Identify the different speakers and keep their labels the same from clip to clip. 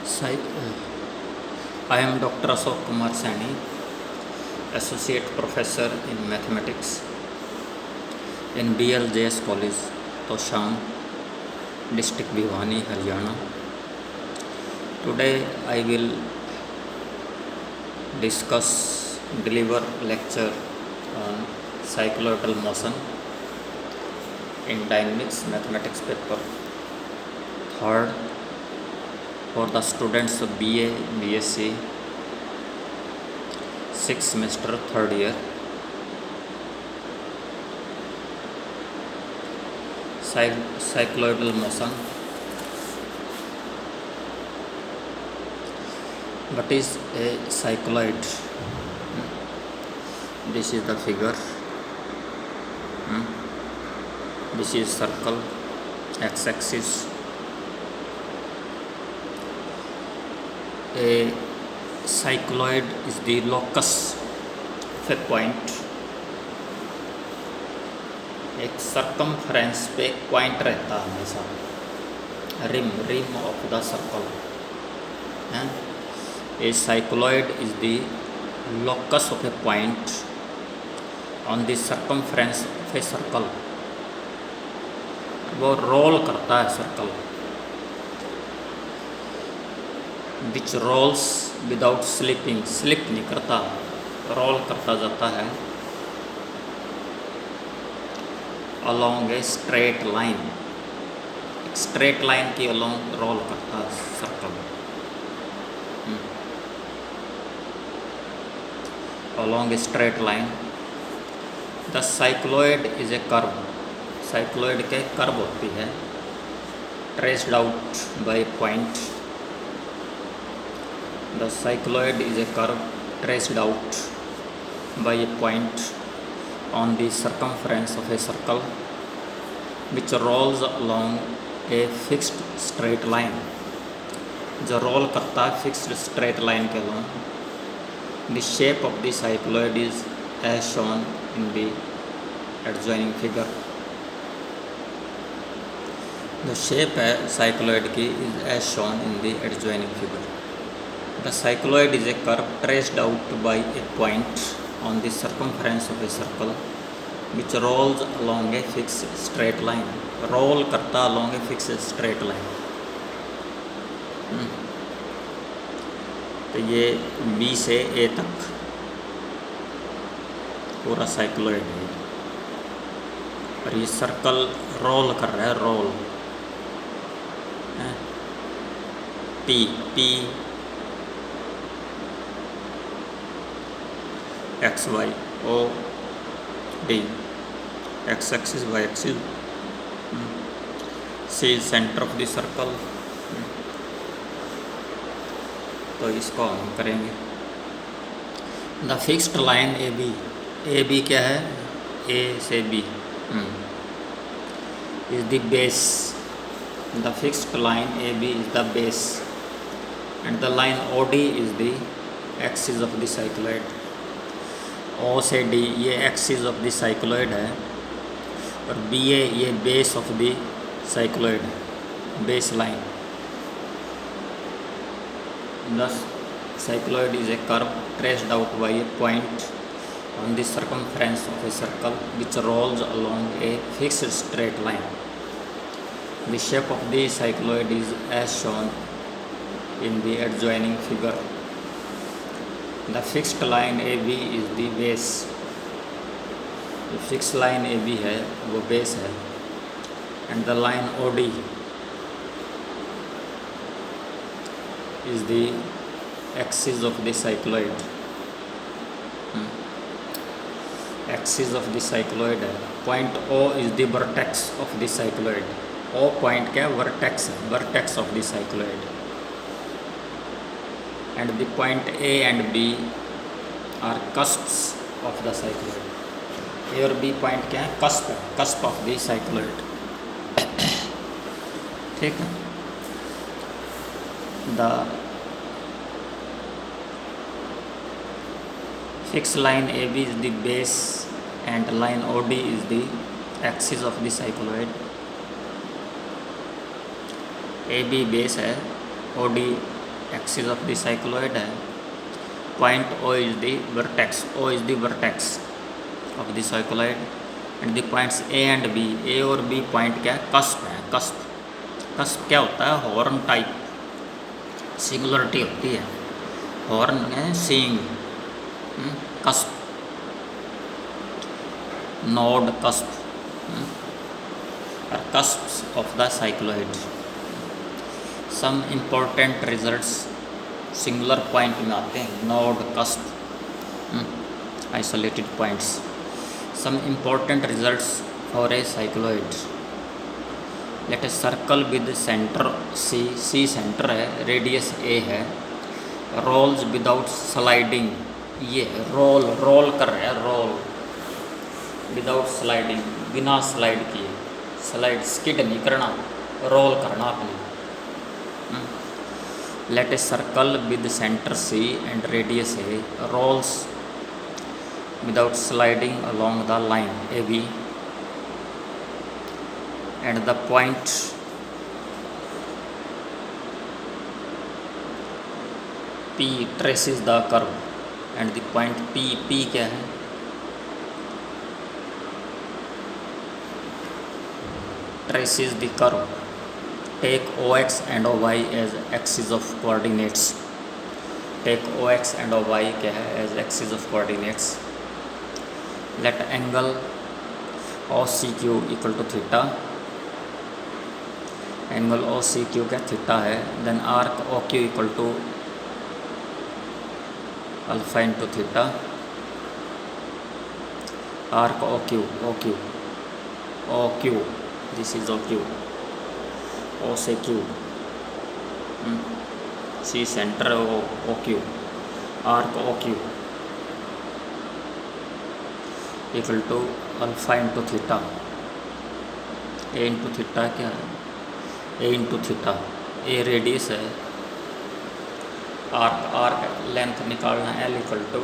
Speaker 1: Sai- I am Dr. Ashok Kumar Saini, Associate Professor in Mathematics in BLJS College, Tosham, District Bhiwani, Haryana. Today I will deliver lecture on cycloidal motion in Dynamics Mathematics paper 3rd for the students of BA, BSc, 6th semester, 3rd year. Cycloidal motion. What is a cycloid? This is the figure. This is circle, x-axis. A cycloid is the locus of a point. एक circumference पे एक point रहता है हमेशा, rim of the circle. A cycloid is the locus of a point on the circumference of a circle. वो roll करता है circle, which rolls without slipping. Slip नहीं करता, रोल करता जाता है along a straight line. Straight line की along role करता है circle. along a straight line. The cycloid is a curve. Cycloid के कर्व होती है, traced out by a point. The cycloid is a curve traced out by a point on the circumference of a circle which rolls along a fixed straight line. जो role करता है fixed straight line के along. The shape of the cycloid is as shown in the adjoining figure. The shape है cycloid की is as shown in the adjoining figure. The cycloid is a curve traced out by a point on the circumference of a circle which rolls along a fixed straight line. Roll करता along a fixed straight line. तो ये B से A तक पूरा cycloid है और ये circle role कर रहा है, role. P x y o d, x axis y axis. C is center of the circle. तो इसको हम करेंगे. The fixed line A B क्या है? ए से B is the base. The fixed line A B is the base and the line O D is the axis of the cycloid. O से D ये axis of the cycloid है और B ए ये base of the cycloid है, base line. Thus, cycloid is a curve traced out by a point on the circumference of a circle which rolls along a fixed straight line. The shape of the cycloid is as shown in the adjoining figure. The fixed line AB is the base. The fixed line AB है वो base है and the line OD is the axis of the cycloid. Axis of the cycloid है. Point O is the vertex of the cycloid. O point क्या? Vertex है, vertex of the cycloid. And the point A and B are cusps of the cycloid. A और B point क्या है? Cusp है, cusp of the cycloid. ठीक है. The fixed line AB is the base and line OD is the axis of the cycloid. AB base है, OD axis of the cycloid है, point O is the vertex, O is the vertex of the cycloid and the points A and B, A और B point क्या है, cusp है, cusp. Cusp क्या होता है, horn type singularity होती है, हॉर्न है सीइंग, कस्प, नोड कस्प, और cusps of the cycloid. Some important results singular point में आते हैं, node cusp, isolated points. Some important results for a cycloid, let a circle with centre C, C centre है, radius A है, rolls without sliding, ये roll कर रहा है, roll without sliding, बिना स्लाइड किए, स्लाइड स्किड नहीं करना, रोल करना अपने। Let a circle with centre C and radius A rolls without sliding along the line AB and the point P traces the curve and the point P क्या है, traces the curve, take OX and OY as axis of coordinates, take OX and OY क्या है as axis of coordinates, let angle OCQ equal to theta, angle OCQ क्या theta है, then arc OQ equal to alpha into theta, arc OQ, this is OQ, O से Q, C centre OQ, arc OQ equal to alpha into theta, A into theta क्या है, A into theta, A radius है, arc length निकालना, L equal to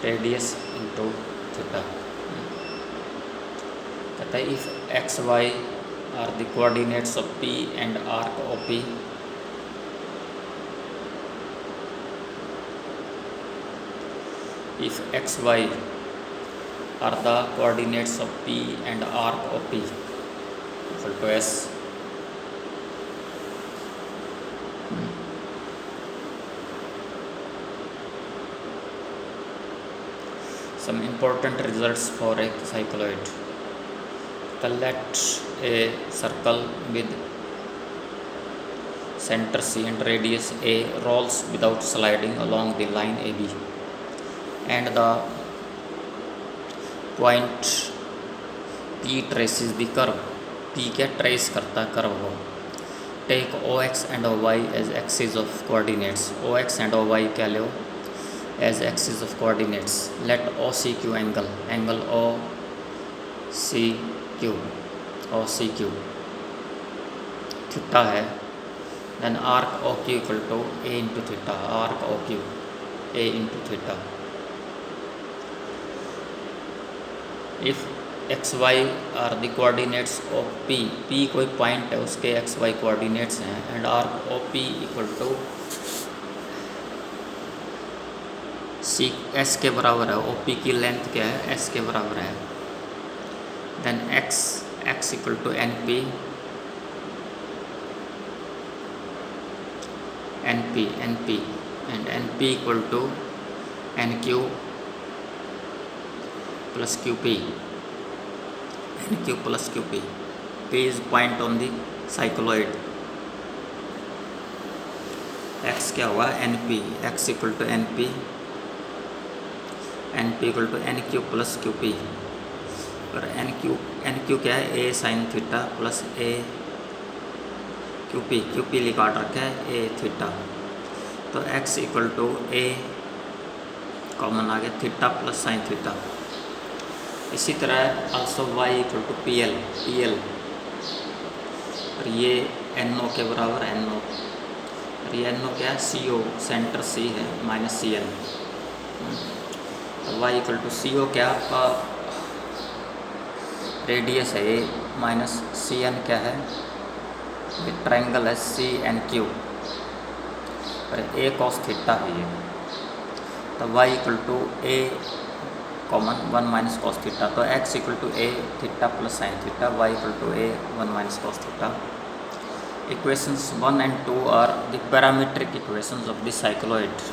Speaker 1: radius into theta. कहता है if X Y are the coordinates of P and arc OP, if x y are the coordinates of P and arc OP equal to S, some important results for a cycloid. Let a circle with center C and radius A rolls without sliding along the line AB, and the point P traces the curve. P क्या trace करता है curve को. Take OX and OY as axes of coordinates. OX and OY क्या लो as axes of coordinates. Let OCQ angle OCQ theta है. Then arc OQ equal to A into theta. Arc OQ A into theta. If XY are the coordinates of P कोई point है उसके XY coordinates हैं, and arc OP equal to C S के बराबर है. OP की length क्या है, S के बराबर है. Then X equal to NP and NP equal to NQ plus QP. NQ plus QP. P is point on the cycloid. X क्या होगा, NP. X equal to NP equal to NQ plus QP. और NQ क्या है, A sin theta plus A QP लिखा रखा है A theta. तो X equal to A common आ गया, थीटा प्लस साइन थीटा. इसी तरह also Y equal to PL. और ये NO के बराबर NO. और ये NO क्या है, CO सेंटर C है माइनस CN. तो Y इक्वल टू CO क्या आपका रेडियस है A माइनस CN क्या है, ये ट्रायंगल है CNQ. ए कॉस थीटा है ये, तो y equal to a common 1 minus cos theta, तो x equal to a theta plus sine theta, y equal to a 1 minus cos theta. Equations 1 and 2 are the parametric equations of the cycloid.